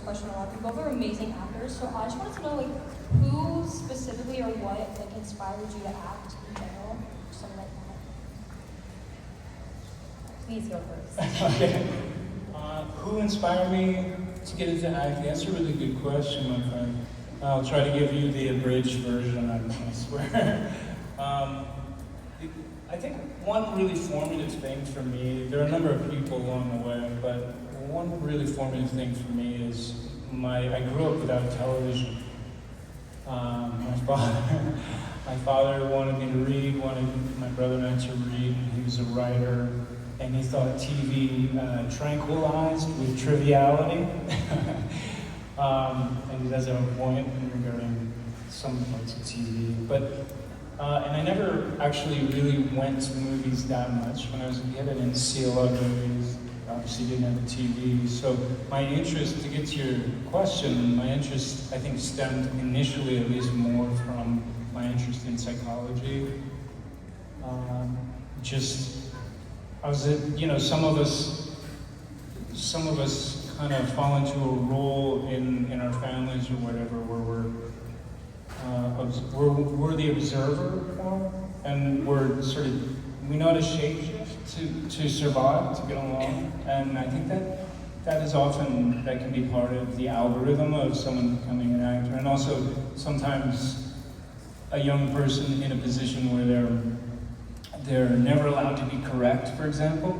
question a lot. You both are amazing actors, so I just wanted to know, like, who specifically or what, like, inspired you to act in general? Something like that. Please go first. Okay. Who inspired me to get into acting? That's a really good question, my friend. I'll try to give you the abridged version, I swear. I think one really formative thing for me, there are a number of people along the way, but one really formative thing for me is I grew up without television. My father wanted me to read, wanted my brother and I to read, and he was a writer, and he thought TV tranquilized with triviality. And he does have a point regarding some parts of TV. And I never actually really went to movies that much. When I was a kid, I didn't see a lot of movies. Obviously didn't have a TV. So my interest, to get to your question, my interest, I think, stemmed initially at least more from my interest in psychology. Some of us kind of fall into a role in our families or whatever where we're the observer form, and we know how to shapeshift to survive, to get along. And I think that can be part of the algorithm of someone becoming an actor, and also sometimes a young person in a position where they're never allowed to be correct, for example.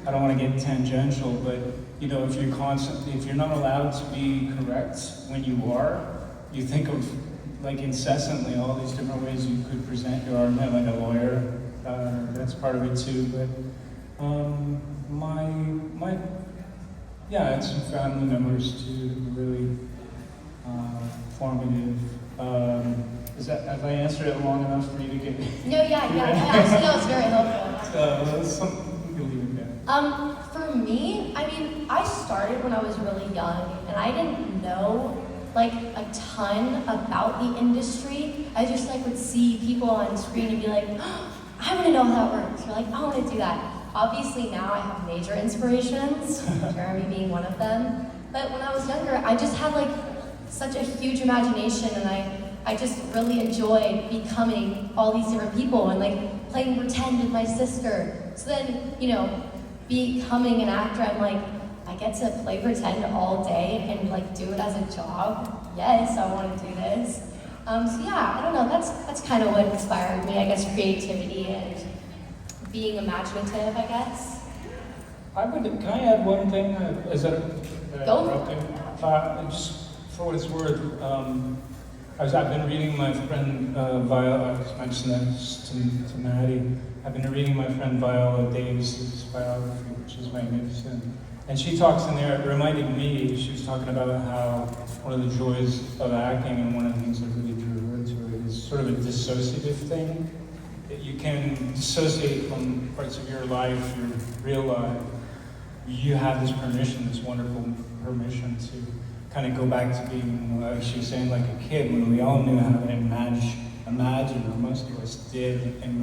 I don't want to get tangential, but if you're not allowed to be correct when you are, you think of like incessantly all these different ways you could present your argument, like a lawyer. That's part of it too. But I had some family members too, really formative. Have I answered it long enough for you to get? No, yeah. Actually, that was very helpful. For me, I mean, I started when I was really young, and I didn't know like a ton about the industry. I just would see people on screen and be like, oh, I want to know how that works. Or like, I want to do that. Obviously now I have major inspirations, Jeremy being one of them. But when I was younger, I just had like such a huge imagination, and I just really enjoyed becoming all these different people and like playing pretend with my sister. So then, becoming an actor, I'm like, I get to play pretend all day and like do it as a job. Yes, I want to do this. I don't know, that's kind of what inspired me, I guess, creativity and being imaginative, I guess. Can I add one thing? Is that Go. Just for what it's worth, I've been reading my friend Viola, I just mentioned this to Maddie. I've been reading my friend Viola Davies' biography, which is magnificent. And she talks in there, it reminded me, she was talking about how one of the joys of acting, and one of the things that really drew her to it, is sort of a dissociative thing. That you can dissociate from parts of your life, your real life. You have this permission, this wonderful permission to kind of go back to being, like she was saying, like a kid, when we all knew how to imagine, or most of us did, and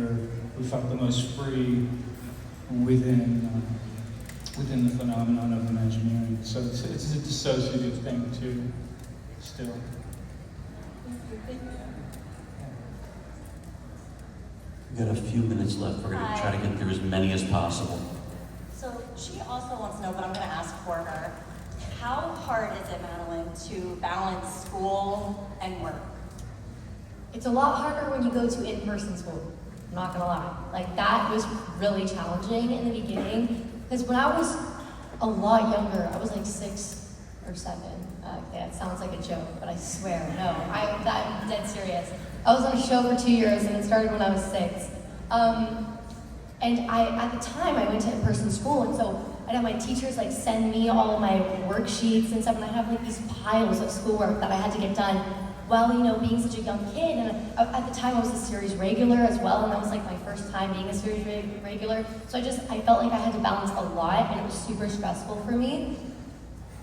we felt the most free within the phenomenon of Imagineering. So it's a dissociative thing too, still. We've got a few minutes left. We're going to try to get through as many as possible. So she also wants to know, but I'm going to ask for her, how hard is it, Madeleine, to balance school and work? It's a lot harder when you go to in-person school, I'm not gonna lie. Like, that was really challenging in the beginning, because when I was a lot younger, I was like 6 or 7. That sounds like a joke, but I swear, no, I'm dead serious. I was on a show for 2 years, and it started when I was 6. And at the time, I went to in-person school, and so I'd have my teachers like send me all of my worksheets and stuff, and I'd have like these piles of schoolwork that I had to get done while, being such a young kid. And at the time, I was a series regular as well, and that was like my first time being a series regular. So I felt like I had to balance a lot, and it was super stressful for me.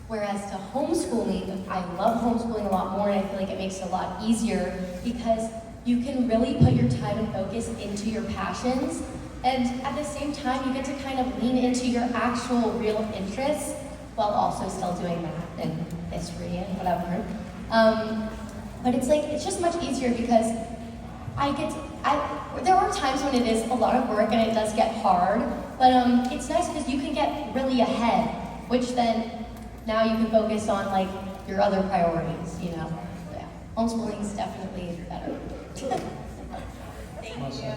Whereas to homeschooling, I love homeschooling a lot more, and I feel like it makes it a lot easier because you can really put your time and focus into your passions, and at the same time, you get to kind of lean into your actual real interests. while also still doing math and history and whatever. But it's just much easier because there are times when it is a lot of work and it does get hard, but it's nice because you can get really ahead, which then now you can focus on like your other priorities, you know. Yeah. Homeschooling is definitely better. Thank you.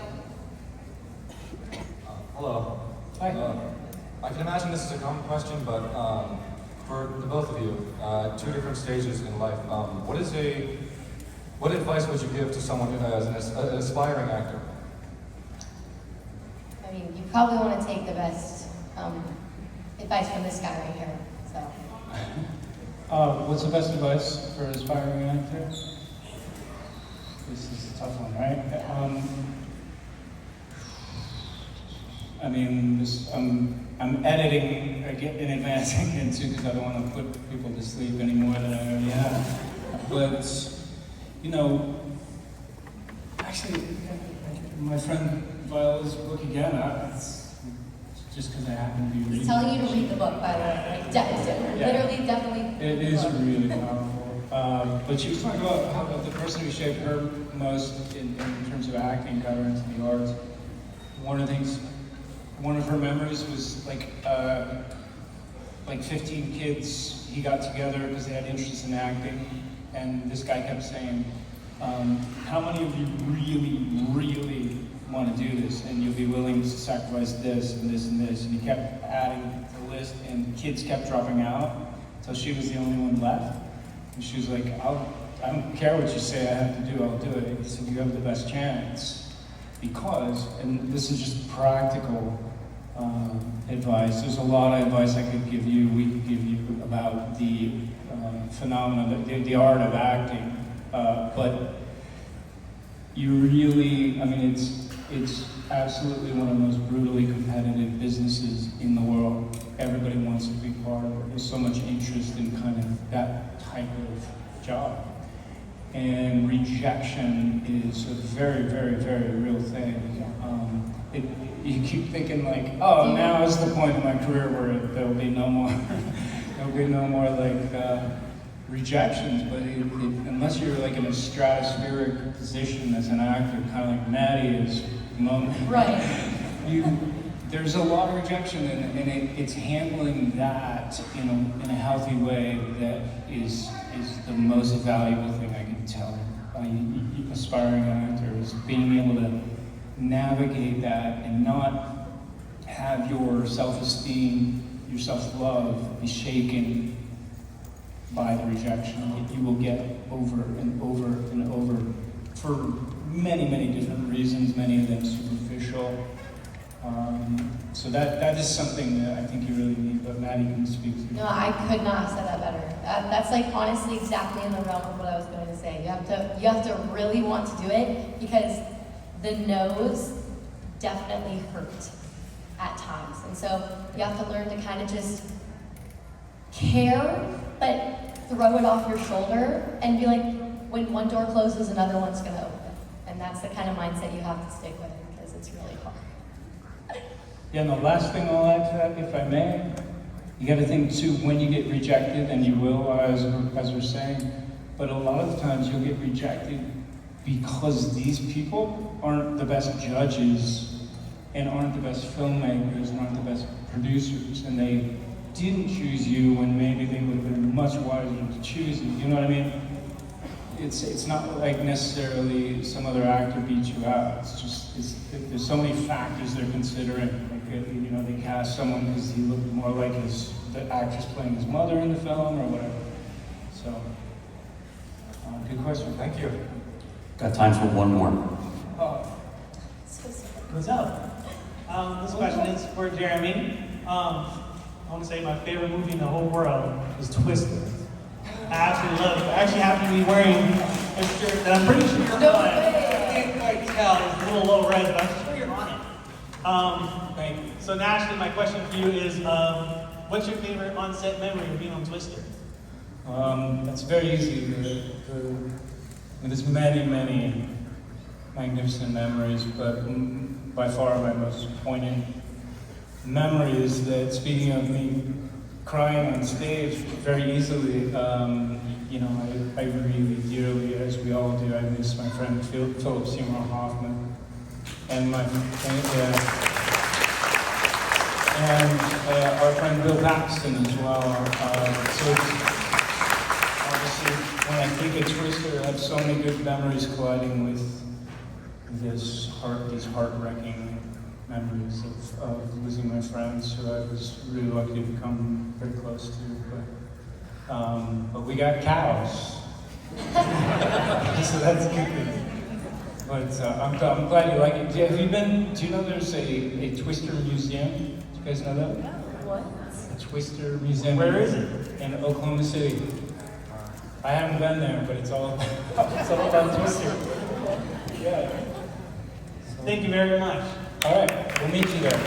Hello. Hi. I can imagine this is a common question, but for the both of you, two different stages in life, what advice would you give to someone as an aspiring actor? I mean, you probably want to take the best advice from this guy right here. So, What's the best advice for an aspiring actor? This is a tough one, right? I mean, I'm editing in advance again too because I don't want to put people to sleep any more than I already have. But you know, actually, my friend Viola's book again. It's just because I happen to be reading. he's telling you to read the book, by the way. Like, literally, definitely. It is really powerful. But she was talking about how the person who shaped her most in terms of acting got her into the arts. One of her memories was like 15 kids he got together because they had interest in acting, and this guy kept saying, how many of you really want to do this, and you'll be willing to sacrifice this and this and this? And he kept adding to the list, and kids kept dropping out until she was the only one left. And she was like, I don't care what you say I have to do, I'll do it. He said, you have the best chance. Because, and this is just practical advice, there's a lot of advice we could give you about the phenomenon, the art of acting, but you really, I mean, it's absolutely one of the most brutally competitive businesses in the world. Everybody wants to be part of it. There's so much interest in kind of that type of job. And rejection is a very, very, very real thing. You keep thinking like, oh, now is the point in my career where there'll be no more, rejections. But unless you're like in a stratospheric position as an actor, kind of like Maddie is at the moment, Right. There's a lot of rejection, and it's handling that in a healthy way that is the most valuable thing I can tell aspiring actors, being able to navigate that and not have your self-esteem, your self-love be shaken by the rejection that you will get over and over and over for many, many different reasons, many of them superficial. So that is something that I think you really need, but Maddie can speak to. No, I could not have said that better. That's like honestly exactly in the realm of what I was going to say. You have to really want to do it because the no's definitely hurt at times. And so you have to learn to kind of just care, but throw it off your shoulder and be like, when one door closes, another one's going to open. And that's the kind of mindset you have to stick with because it's really hard. Yeah, and the last thing I'll add to that, if I may, you got to think too, when you get rejected, and you will, as we're saying, but a lot of the times you'll get rejected because these people aren't the best judges and aren't the best filmmakers and aren't the best producers, and they didn't choose you when maybe they would have been much wiser to choose you. You know what I mean? It's not like necessarily some other actor beat you out. It's just there's so many factors they're considering. Like they cast someone because he looked more like the actress playing his mother in the film or whatever. So, good question. Thank you. Got time for one more. What's up? This question is for Jeremy. I want to say my favorite movie in the whole world is Twister. I absolutely love it. I actually happen to be wearing a shirt that I'm pretty sure you're on. I can't quite tell. It's a little low res, but I'm sure you're on it. Thank you. So naturally, my question for you is, what's your favorite on-set memory of being on Twister? That's very easy. There's many, many magnificent memories, but by far my most poignant memory is that, speaking of me crying on stage very easily. You know, I really dearly, as we all do, I miss my friend Philip Seymour Hoffman and our friend Bill Paxton as well. So it's, obviously, when I think of Twister, I have so many good memories colliding with these heart-wrecking memories of losing my friends who I was really lucky to become very close to. But we got cows, so that's good. But I'm glad you like it. Have you been? Do you know there's a Twister museum? Do you guys know that? What? A Twister museum. Where is it? In Oklahoma City. I haven't been there, but it's all about Twister. Yeah. Thank you very much. All right, we'll meet you there. All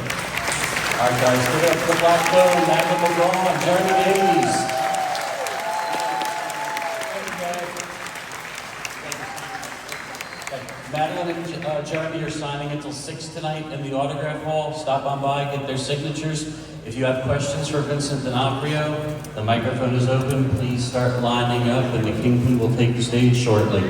right, guys, give it up for the Black Bone, Madeleine McGraw, and Jeremy Davies. Madeline and Jeremy are signing until 6 tonight in the autograph hall. Stop on by, get their signatures. If you have questions for Vincent D'Onofrio, the microphone is open. Please start lining up, and the Kingpin will take the stage shortly.